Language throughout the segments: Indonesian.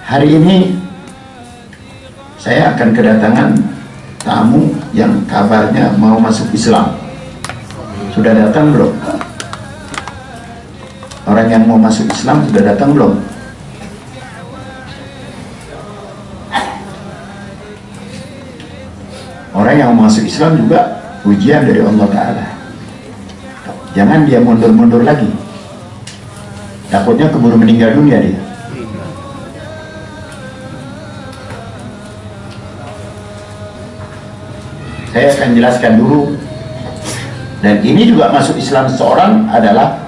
Hari ini saya akan kedatangan tamu yang kabarnya mau masuk Islam. Sudah datang belum? Orang yang mau masuk Islam sudah datang belum? Orang yang mau masuk Islam juga ujian dari Allah Ta'ala. Jangan dia mundur-mundur lagi, takutnya keburu meninggal dunia dia. Saya akan jelaskan dulu. Dan ini juga masuk Islam seorang adalah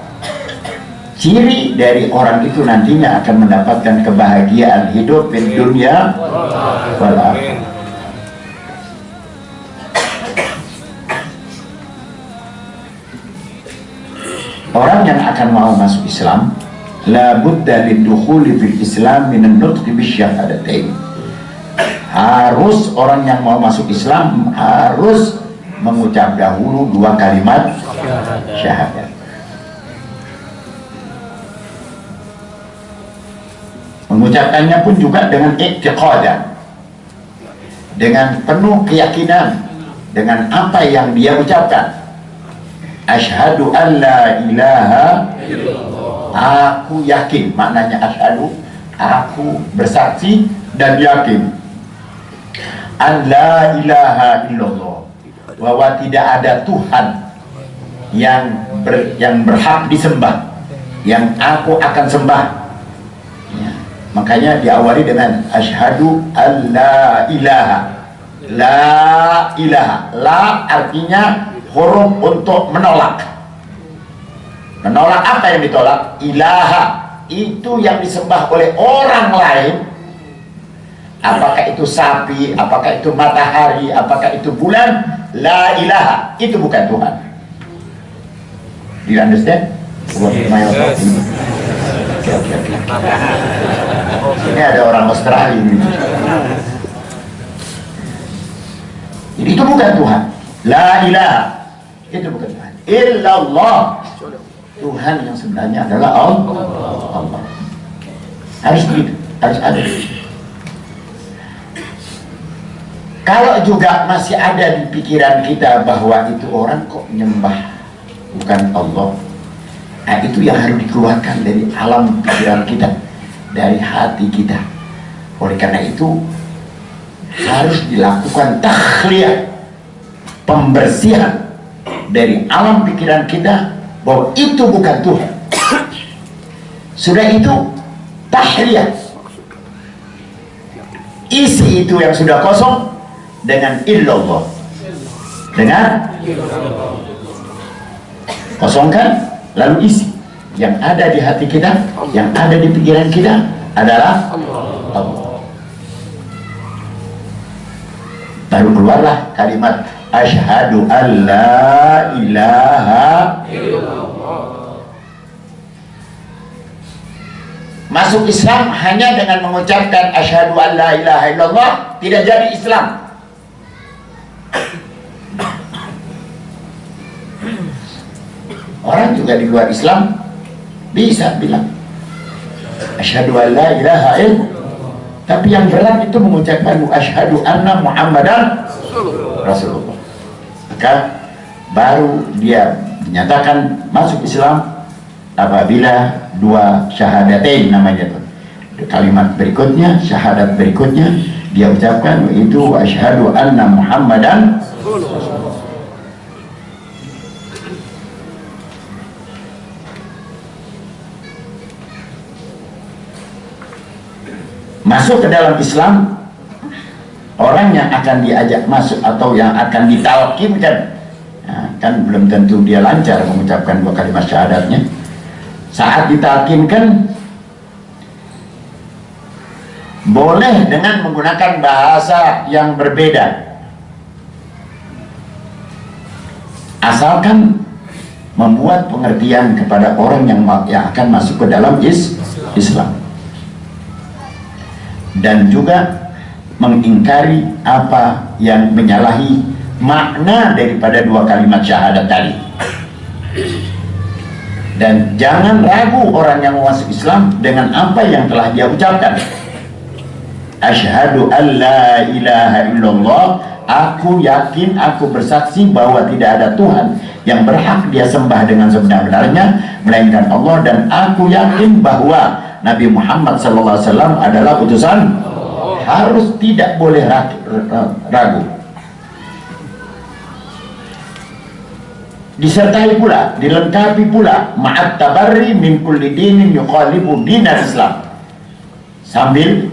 ciri dari orang itu nantinya akan mendapatkan kebahagiaan hidup di dunia wal akhirah. Orang yang akan mau masuk Islam la budda lidukhuli fil Islam minan nutqi bisyahadatain. Harus orang yang mau masuk Islam harus mengucap dahulu dua kalimat syahadat. Mengucapkannya pun juga dengan i'tiqadan, dengan penuh keyakinan dengan apa yang dia ucapkan. Asyhadu an la ilaha illallah. Aku yakin, maknanya asyhadu, aku bersaksi dan yakin, an la ilaha illallah, bahwa tidak ada Tuhan yang berhak disembah, yang aku akan sembah ya. Makanya diawali dengan asyhadu an la ilaha. La ilaha, la artinya huruf untuk menolak. Menolak apa yang ditolak? Ilaha, itu yang disembah oleh orang lain. Apakah itu sapi, apakah itu matahari, apakah itu bulan, la ilaha, itu bukan Tuhan. Do you understand? Yes. Okay. Ini ada orang Australia ini. Jadi itu bukan Tuhan. La ilaha, itu bukan Tuhan. Illallah, Tuhan yang sebenarnya adalah Allah. Harus begitu, harus ada. Kalau juga masih ada di pikiran kita bahwa itu orang kok nyembah bukan Allah, nah itu yang harus dikeluarkan dari alam pikiran kita, dari hati kita. Oleh karena itu harus dilakukan takhliyah, pembersihan dari alam pikiran kita bahwa itu bukan Tuhan. Sudah itu tahliyah, isi itu yang sudah kosong dengan illallah, dengan kosongkan lalu isi yang ada di hati kita, yang ada di pikiran kita adalah Allah. Baru keluarlah kalimat asyhadu an la ilaha illallah. Masuk Islam hanya dengan mengucapkan asyhadu an la ilaha illallah tidak jadi Islam. Orang juga di luar Islam bisa bilang asyhadu an la ilaha illallah, tapi yang berat itu mengucapkan asyhadu anna Muhammadan Rasulullah. Maka baru dia dinyatakan masuk Islam apabila dua syahadatain namanya itu. Kalimat berikutnya, syahadat berikutnya dia ucapkan itu asyhadu anna Muhammadan Rasulullah. Masuk ke dalam Islam, orang yang akan diajak masuk atau yang akan ditalkinkan, nah, kan belum tentu dia lancar mengucapkan dua kalimat syahadatnya. Saat ditalkinkan boleh dengan menggunakan bahasa yang berbeda, asalkan membuat pengertian kepada orang yang akan masuk ke dalam Islam, dan juga mengingkari apa yang menyalahi makna daripada dua kalimat syahadat tadi. Dan jangan ragu orang yang masuk Islam dengan apa yang telah dia ucapkan. asyhadu an la ilaha illallah, aku yakin, aku bersaksi bahwa tidak ada Tuhan yang berhak dia sembah dengan sebenar-benarnya melainkan Allah, dan aku yakin bahwa Nabi Muhammad SAW adalah utusan. Harus, tidak boleh ragu. Disertai pula, dilengkapi pula ma'at tabarri min kulli dinin yukhalifu dinal Islam, sambil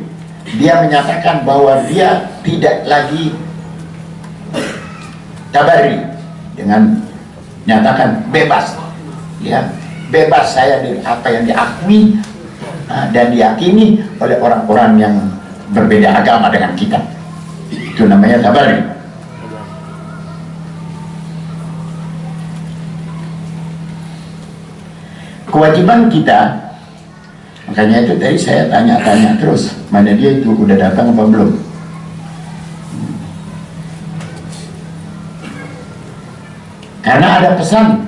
dia menyatakan bahwa dia tidak lagi tabarri, dengan nyatakan bebas, ya, bebas saya dari apa yang diakui dan diyakini oleh orang-orang yang berbeda agama dengan kita. Itu namanya tabarri. Kewajiban kita, makanya itu tadi saya tanya-tanya terus, mana dia itu, udah datang apa belum? Karena ada pesan,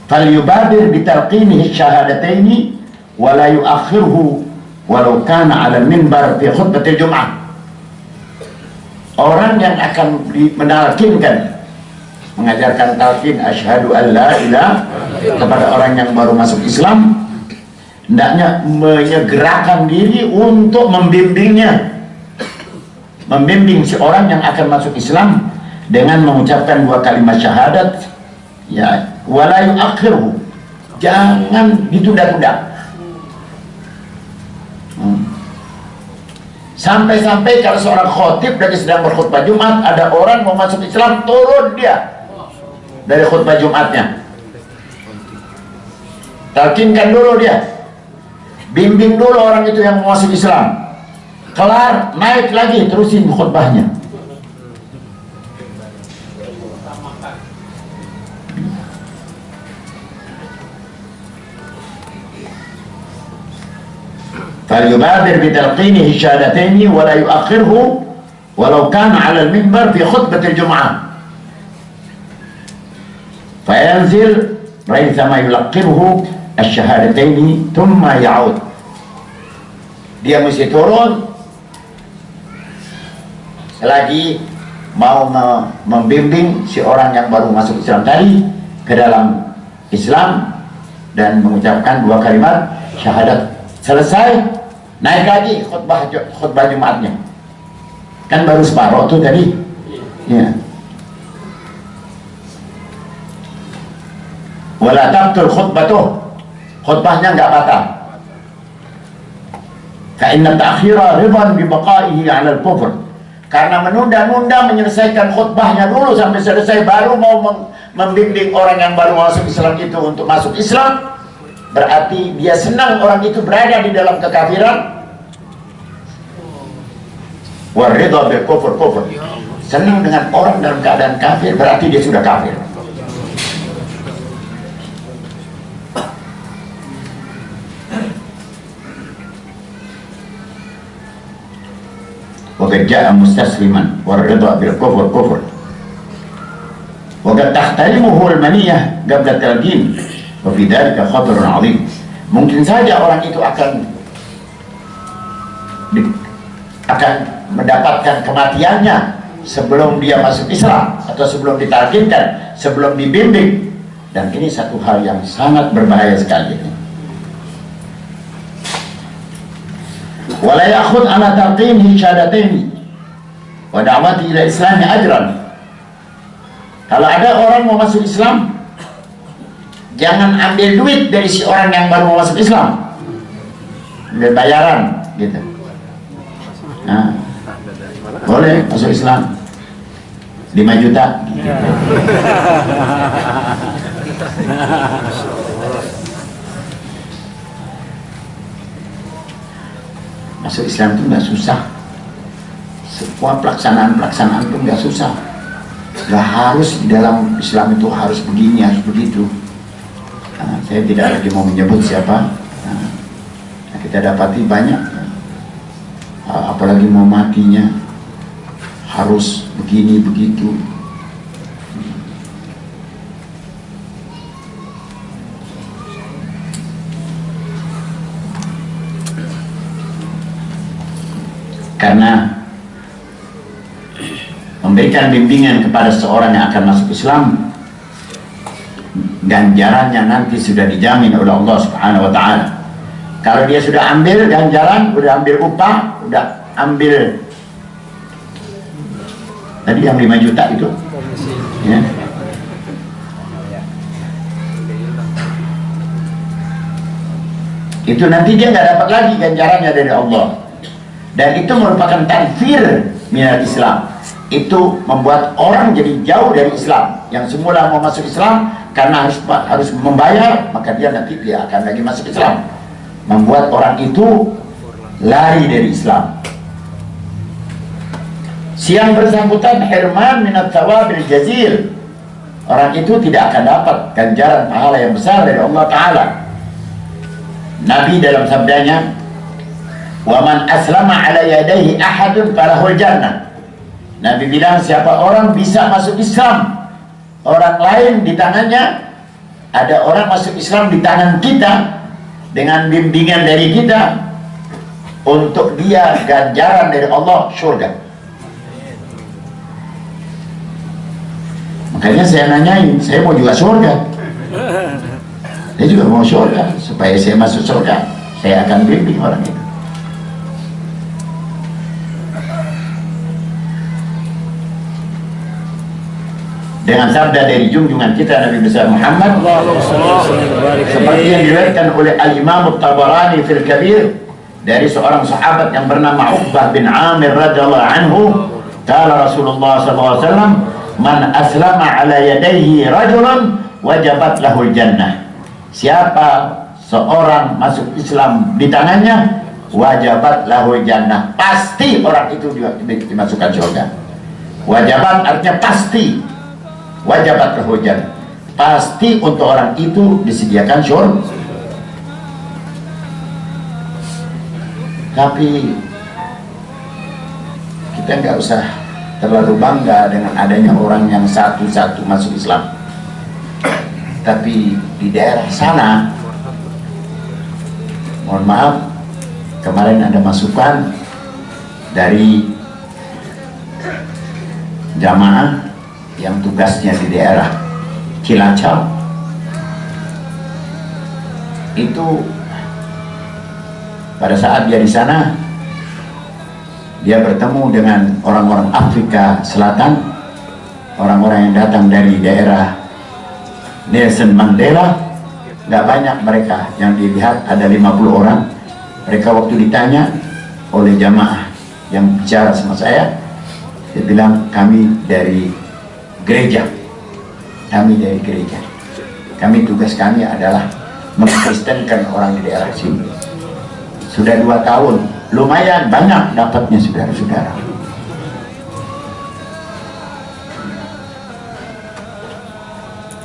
falyubadir bitalqinihi syahadataini wa la yuakhirhu walau kana 'ala minbar fi khutbatil Jum'ah. Orang yang akan menalkinkan, mengajarkan talqin asyhadu an la ilaha kepada orang yang baru masuk Islam, hendaknya menyegerakan diri untuk membimbingnya, membimbing si orang yang akan masuk Islam dengan mengucapkan 2 kalimat syahadat, ya, wala yuakhirhu, jangan ditunda-tunda. Sampai-sampai kalau seorang khotib lagi sedang berkhutbah Jumat, ada orang mau masuk Islam, turun dia dari khutbah Jumatnya, talkinkan dulu dia, bimbing dulu orang itu yang mau masuk Islam, kelar naik lagi terusin khutbahnya. فليبادر بتلقينه الشهادتين ولا يؤخره ولو كان على المنبر في خطبة الجمعة فينزل ريثما يلقنه الشهادتين ثم يعود. Dia mesti turun selagi mau membimbing si orang yang baru masuk Islam tadi ke dalam Islam dan mengucapkan 2 kalimat syahadat. Selesai, naik lagi khutbah Jumatnya. Kan baru separuh tuh tadi, ya. Wala tabtul khutbatuh, khutbahnya nggak batal. Fa inna ta'khira ridan bi baqaihi 'ala al-kufr. Karena menunda-nunda menyelesaikan khutbahnya dulu sampai selesai baru mau membimbing orang yang baru masuk Islam itu untuk masuk Islam, berarti dia senang orang itu berada di dalam kekafiran. Waridha bil kufur, senang dengan orang dalam keadaan kafir, berarti dia sudah kafir. Wa qad jaa mustasliman waridha bil kufur wa qad tahtalimuhu al maniyah qabla talqin. Wabidhalika khatarun 'azim. Mungkin saja orang itu akan mendapatkan kematiannya sebelum dia masuk Islam atau sebelum ditalkinkan, sebelum dibimbing, dan ini satu hal yang sangat berbahaya sekali. Wala ya'khudh 'ala talqinihi syahadataini wa da'wati ila islami ajran. Kalau ada orang mau masuk Islam, jangan ambil duit dari si orang yang baru mau masuk Islam, ambil bayaran gitu. Nah, boleh masuk Islam 5 juta gitu. Masuk Islam itu nggak susah, semua pelaksanaan itu nggak susah. Nggak harus di dalam Islam itu harus begini, harus begitu. Saya tidak lagi mau menyebut siapa. Kita dapati banyak, apalagi mau matinya harus begini begitu. Karena memberikan bimbingan kepada seorang yang akan masuk Islam, ganjarannya nanti sudah dijamin oleh Allah Subhanahu wa Ta'ala. Kalau dia sudah ambil ganjaran, sudah ambil upah, sudah ambil tadi yang 5 juta itu, ya. Itu nanti dia nggak dapat lagi ganjarannya dari Allah. Dan itu merupakan tanfir minal Islam. Itu membuat orang jadi jauh dari Islam. Yang semula mau masuk Islam karena harus membayar, maka dia nanti dia akan lagi masuk Islam. Membuat orang itu lari dari Islam. Siang bersangkutan hirman minat thawabil jazil. Orang itu tidak akan dapat ganjaran pahala yang besar dari Allah Ta'ala. Nabi dalam sabdanya, "Wa man aslama ala yadayhi ahadun falahul jannah." Nabi bilang, siapa orang bisa masuk Islam, orang lain di tangannya, ada orang masuk Islam di tangan kita dengan bimbingan dari kita, untuk dia ganjaran dari Allah surga. Makanya saya nanyain, saya mau juga surga. Saya juga mau surga, supaya saya masuk surga, saya akan bimbing orang itu. Dengan sabda dari junjungan kita Nabi besar Muhammad, seperti yang diriwayatkan oleh Al-Imam At-Tabarani fil Kabir dari seorang sahabat yang bernama Uqbah bin Amir radhiyallahu anhu, kala Rasulullah SAW, "Man aslama ala yadayhi rajulun wajabat lahul jannah." Siapa seorang masuk Islam di tangannya, wajabat lahul jannah, pasti orang itu juga dimasukkan surga. Wajabat artinya pasti, wajabat lahul jannah, pasti untuk orang itu disediakan surga. Tapi kita nggak usah terlalu bangga dengan adanya orang yang satu-satu masuk Islam. Tapi di daerah sana, mohon maaf, kemarin ada masukan dari jamaah yang tugasnya di daerah Cilacap. Itu pada saat dia di sana, dia bertemu dengan orang-orang Afrika Selatan, orang-orang yang datang dari daerah Nelson Mandela. Nggak banyak mereka, yang dilihat ada 50 orang. Mereka waktu ditanya oleh jamaah yang bicara sama saya, dia bilang, kami dari gereja, kami dari gereja, kami tugas kami adalah mengkristenkan orang di daerah sini. Sudah 2 tahun, lumayan banyak dapatnya saudara-saudara.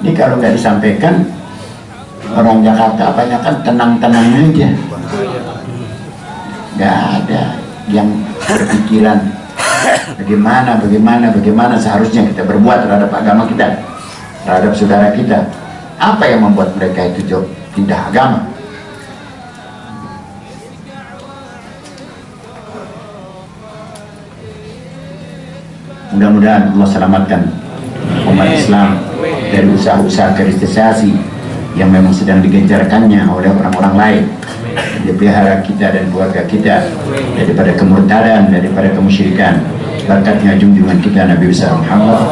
Ini kalau nggak disampaikan, orang Jakarta banyak kan tenang-tenang aja, nggak ada yang berpikiran bagaimana seharusnya kita berbuat terhadap agama kita, terhadap saudara kita. Apa yang membuat mereka itu jauh pindah agama? Mudah-mudahan Allah selamatkan umat Islam dari usaha-usaha kristenisasi yang memang sedang digencarkannya oleh orang-orang lain. Dipelihara kita dan keluarga kita daripada kemurtadan, daripada kemusyrikan. Berkatnya junjungan kita Nabi besar Muhammad